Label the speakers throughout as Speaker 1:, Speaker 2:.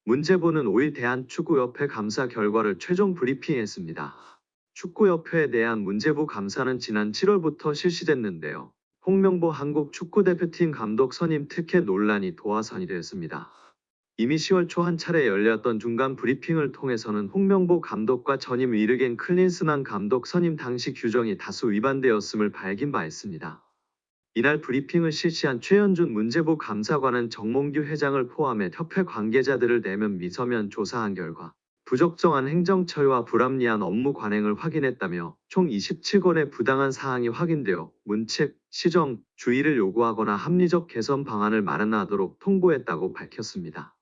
Speaker 1: 문제부는 5일 대한축구협회 감사 결과를 최종 브리핑했습니다. 축구협회에 대한 문제부 감사는 지난 7월부터 실시됐는데요. 홍명보 한국축구대표팀 감독 선임 특혜 논란이 도화선이 됐습니다. 이미 10월 초 한 차례 열렸던 중간 브리핑을 통해서는 홍명보 감독과 전임 위르겐 클린스만 감독 선임 당시 규정이 다수 위반되었음을 밝힌 바 있습니다. 이날 브리핑을 실시한 최현준 문제부 감사관은 정몽규 회장을 포함해 협회 관계자들을 대면 미서면 조사한 결과 부적정한 행정처리와 불합리한 업무 관행을 확인했다며 총 27건의 부당한 사항이 확인되어 문책, 시정, 주의를 요구하거나 합리적 개선 방안을 마련하도록 통보했다고 밝혔습니다.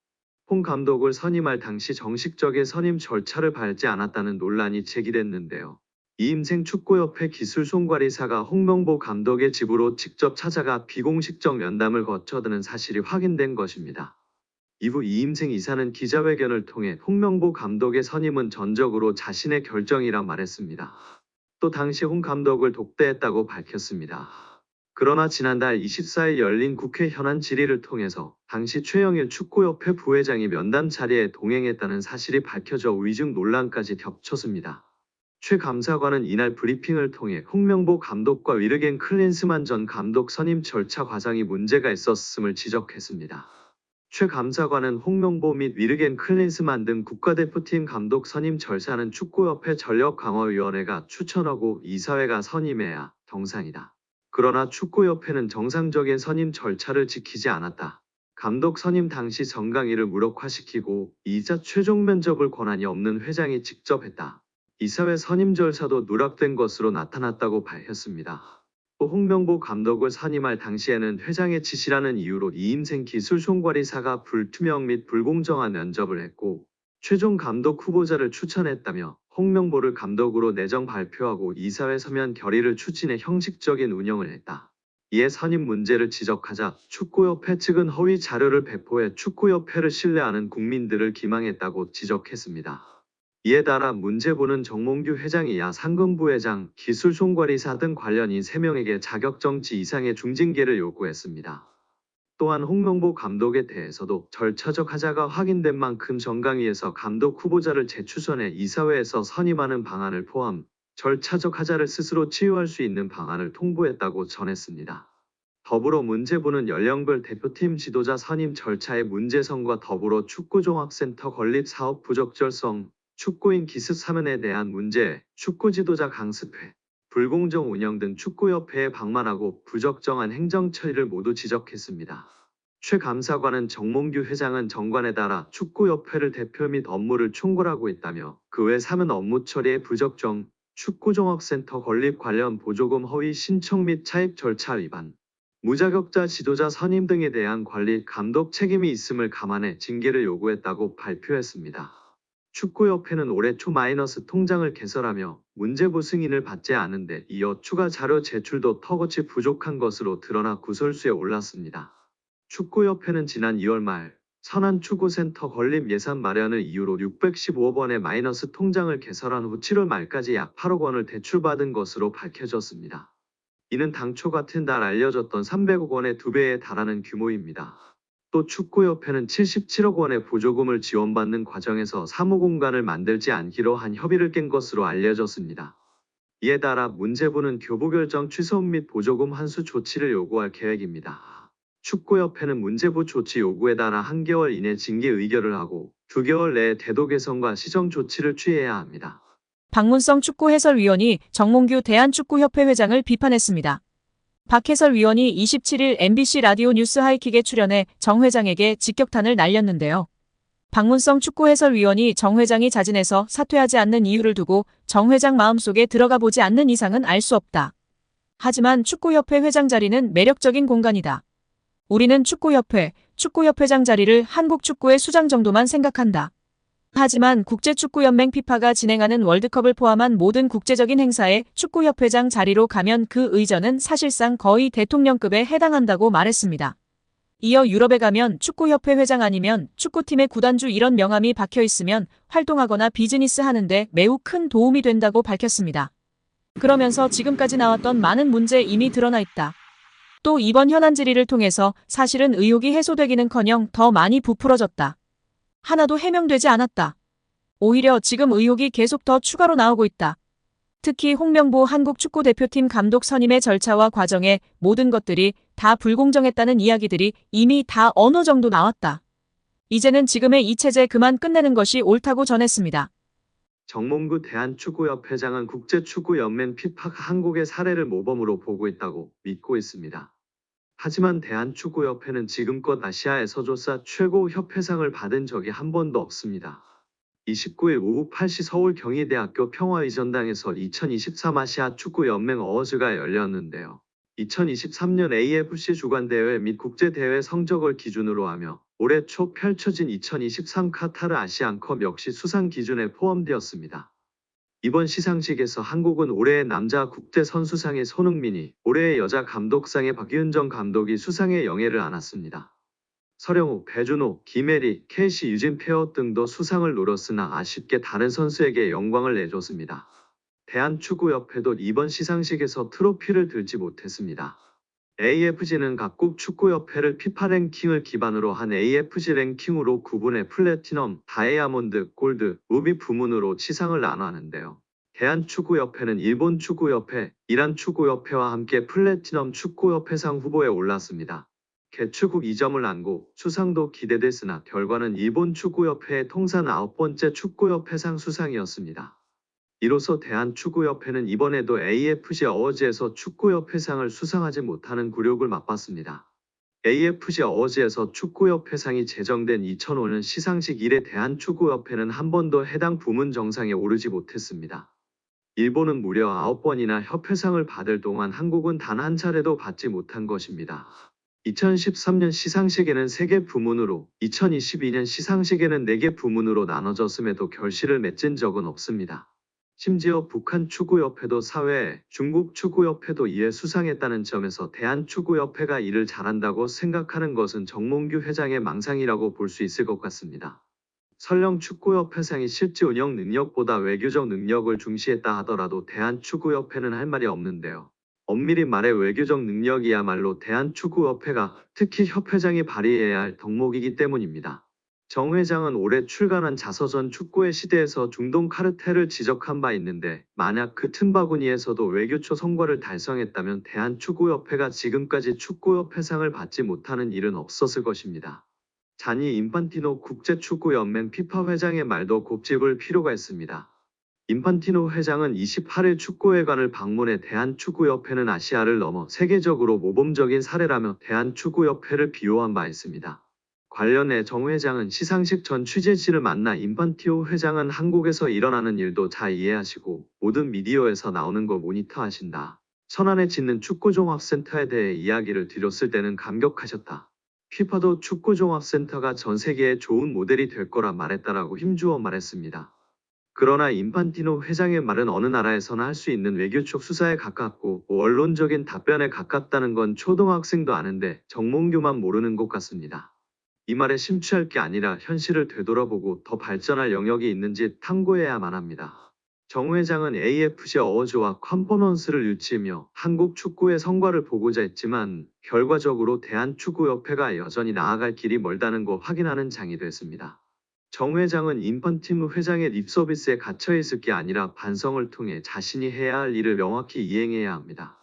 Speaker 1: 홍 감독을 선임할 당시 정식적인 선임 절차를 밟지 않았다는 논란이 제기됐는데요. 이임생 축구협회 기술총괄이사가 홍명보 감독의 집으로 직접 찾아가 비공식적 면담을 거쳐드는 사실이 확인된 것입니다. 이후 이임생 이사는 기자회견을 통해 홍명보 감독의 선임은 전적으로 자신의 결정이라 말했습니다. 또 당시 홍 감독을 독대했다고 밝혔습니다. 그러나 지난달 24일 열린 국회 현안 질의를 통해서 당시 최영일 축구협회 부회장이 면담 자리에 동행했다는 사실이 밝혀져 위증 논란까지 겹쳤습니다. 최 감사관은 이날 브리핑을 통해 홍명보 감독과 위르겐 클린스만 전 감독 선임 절차 과정이 문제가 있었음을 지적했습니다. 최 감사관은 홍명보 및 위르겐 클린스만 등 국가대표팀 감독 선임 절차는 축구협회 전력강화위원회가 추천하고 이사회가 선임해야 정상이다. 그러나 축구협회는 정상적인 선임 절차를 지키지 않았다. 감독 선임 당시 정강이를 무력화시키고 이자 최종 면접을 권한이 없는 회장이 직접 했다. 이사회 선임 절차도 누락된 것으로 나타났다고 밝혔습니다. 또 홍명보 감독을 선임할 당시에는 회장의 지시라는 이유로 이임생 기술총괄이사가 불투명 및 불공정한 면접을 했고 최종 감독 후보자를 추천했다며 홍명보를 감독으로 내정 발표하고 이사회 서면 결의를 추진해 형식적인 운영을 했다. 이에 선임 문제를 지적하자 축구협회 측은 허위 자료를 배포해 축구협회를 신뢰하는 국민들을 기망했다고 지적했습니다. 이에 따라 문제부는 정몽규 회장이야 상근부회장, 기술총괄이사 등 관련인 3명에게 자격정지 이상의 중징계를 요구했습니다. 또한 홍명보 감독에 대해서도 절차적 하자가 확인된 만큼 정강위에서 감독 후보자를 재추천해 이사회에서 선임하는 방안을 포함 절차적 하자를 스스로 치유할 수 있는 방안을 통보했다고 전했습니다. 더불어 문제부는 연령별 대표팀 지도자 선임 절차의 문제성과 더불어 축구종합센터 건립 사업 부적절성, 축구인 기습 사면에 대한 문제, 축구 지도자 강습회, 불공정 운영 등 축구협회에 방만하고 부적정한 행정 처리를 모두 지적했습니다. 최 감사관은 정몽규 회장은 정관에 따라 축구협회를 대표 및 업무를 총괄하고 있다며 그 외 사면 업무 처리의 부적정, 축구종합센터 건립 관련 보조금 허위 신청 및 차입 절차 위반, 무자격자 지도자 선임 등에 대한 관리 감독 책임이 있음을 감안해 징계를 요구했다고 발표했습니다. 축구협회는 올해 초 마이너스 통장을 개설하며 문제부 승인을 받지 않은 데 이어 추가 자료 제출도 턱없이 부족한 것으로 드러나 구설수에 올랐습니다. 축구협회는 지난 2월 말 선안축구센터 건립 예산 마련을 이유로 615억 원의 마이너스 통장을 개설한 후 7월 말까지 약 8억 원을 대출받은 것으로 밝혀졌습니다. 이는 당초 같은 달 알려졌던 300억 원의 2배에 달하는 규모입니다. 또 축구협회는 77억 원의 보조금을 지원받는 과정에서 사무공간을 만들지 않기로 한 협의를 깬 것으로 알려졌습니다. 이에 따라 문제부는 교부 결정 취소 및 보조금 환수 조치를 요구할 계획입니다. 축구협회는 문제부 조치 요구에 따라 1개월 이내 징계 의결을 하고 2개월 내에 태도 개선과 시정 조치를 취해야 합니다.
Speaker 2: 박문성 축구 해설위원이 정몽규 대한축구협회 회장을 비판했습니다. 박 해설위원이 27일 MBC 라디오 뉴스 하이킥에 출연해 정 회장에게 직격탄을 날렸는데요. 박문성 축구 해설위원이 정 회장이 자진해서 사퇴하지 않는 이유를 두고 정 회장 마음속에 들어가 보지 않는 이상은 알 수 없다. 하지만 축구협회 회장 자리는 매력적인 공간이다. 우리는 축구협회장 자리를 한국 축구의 수장 정도만 생각한다. 하지만 국제축구연맹 피파가 진행하는 월드컵을 포함한 모든 국제적인 행사에 축구협회장 자리로 가면 그 의전은 사실상 거의 대통령급에 해당한다고 말했습니다. 이어 유럽에 가면 축구협회 회장 아니면 축구팀의 구단주 이런 명함이 박혀 있으면 활동하거나 비즈니스 하는데 매우 큰 도움이 된다고 밝혔습니다. 그러면서 지금까지 나왔던 많은 문제 이미 드러나 있다. 또 이번 현안 질의를 통해서 사실은 의혹이 해소되기는커녕 더 많이 부풀어졌다. 하나도 해명되지 않았다. 오히려 지금 의혹이 계속 더 추가로 나오고 있다. 특히 홍명보 한국축구대표팀 감독 선임의 절차와 과정에 모든 것들이 다 불공정했다는 이야기들이 이미 다 어느 정도 나왔다. 이제는 지금의 이 체제 그만 끝내는 것이 옳다고 전했습니다.
Speaker 1: 정몽규 대한축구협회장은 국제축구연맹 피파가 한국의 사례를 모범으로 보고 있다고 믿고 있습니다. 하지만 대한축구협회는 지금껏 아시아에서 조사 최고 협회상을 받은 적이 한 번도 없습니다. 29일 오후 8시 서울 경희대학교 평화의전당에서 2023 아시아 축구연맹 어워즈가 열렸는데요. 2023년 AFC 주관대회 및 국제대회 성적을 기준으로 하며 올해 초 펼쳐진 2023 카타르 아시안컵 역시 수상 기준에 포함되었습니다. 이번 시상식에서 한국은 올해의 남자 국제선수상의 손흥민이, 올해의 여자 감독상의 박윤정 감독이 수상의 영예를 안았습니다. 서령욱, 배준호, 김혜리, 케이시 유진 페어 등도 수상을 노렸으나 아쉽게 다른 선수에게 영광을 내줬습니다. 대한축구협회도 이번 시상식에서 트로피를 들지 못했습니다. AFG는 각국 축구협회를 피파 랭킹을 기반으로 한 AFG 랭킹으로 구분해 플래티넘, 다이아몬드, 골드, 루비 부문으로 시상을 나눠하는데요. 대한축구협회는 일본 축구협회, 이란 축구협회와 함께 플래티넘 축구협회상 후보에 올랐습니다. 개최국 2점을 안고 수상도 기대됐으나 결과는 일본 축구협회의 통산 9번째 축구협회상 수상이었습니다. 이로써 대한축구협회는 이번에도 AFC 어워즈에서 축구협회상을 수상하지 못하는 굴욕을 맛봤습니다. AFC 어워즈에서 축구협회상이 제정된 2005년 시상식 이래 대한축구협회는 한 번도 해당 부문 정상에 오르지 못했습니다. 일본은 무려 9번이나 협회상을 받을 동안 한국은 단 한 차례도 받지 못한 것입니다. 2013년 시상식에는 3개 부문으로, 2022년 시상식에는 4개 부문으로 나눠졌음에도 결실을 맺은 적은 없습니다. 심지어 북한 축구협회도 사회에, 중국 축구협회도 이에 수상했다는 점에서 대한축구협회가 이를 잘한다고 생각하는 것은 정몽규 회장의 망상이라고 볼 수 있을 것 같습니다. 설령 축구협회상이 실제 운영 능력보다 외교적 능력을 중시했다 하더라도 대한축구협회는 할 말이 없는데요. 엄밀히 말해 외교적 능력이야말로 대한축구협회가, 특히 협회장이 발휘해야 할 덕목이기 때문입니다. 정 회장은 올해 출간한 자서전 축구의 시대에서 중동 카르텔을 지적한 바 있는데 만약 그 틈바구니에서도 외교초 성과를 달성했다면 대한축구협회가 지금까지 축구협회상을 받지 못하는 일은 없었을 것입니다. 자니 인판티노 국제축구연맹 피파 회장의 말도 곱씹을 필요가 있습니다. 인판티노 회장은 28일 축구회관을 방문해 대한축구협회는 아시아를 넘어 세계적으로 모범적인 사례라며 대한축구협회를 비호한 바 있습니다. 관련해 정 회장은 시상식 전 취재진을 만나 인판티노 회장은 한국에서 일어나는 일도 잘 이해하시고 모든 미디어에서 나오는 거 모니터하신다. 천안에 짓는 축구종합센터에 대해 이야기를 드렸을 때는 감격하셨다. 피파도 축구종합센터가 전 세계에 좋은 모델이 될 거라 말했다라고 힘주어 말했습니다. 그러나 인판티노 회장의 말은 어느 나라에서나 할 수 있는 외교적 수사에 가깝고 원론적인 답변에 가깝다는 건 초등학생도 아는데 정몽규만 모르는 것 같습니다. 이 말에 심취할 게 아니라 현실을 되돌아보고 더 발전할 영역이 있는지 탐구해야만 합니다. 정 회장은 AFC 어워즈와 컨퍼런스를 유치하며 한국 축구의 성과를 보고자 했지만 결과적으로 대한축구협회가 여전히 나아갈 길이 멀다는 거 확인하는 장이 됐습니다. 정 회장은 인펀티노 회장의 립서비스에 갇혀 있을 게 아니라 반성을 통해 자신이 해야 할 일을 명확히 이행해야 합니다.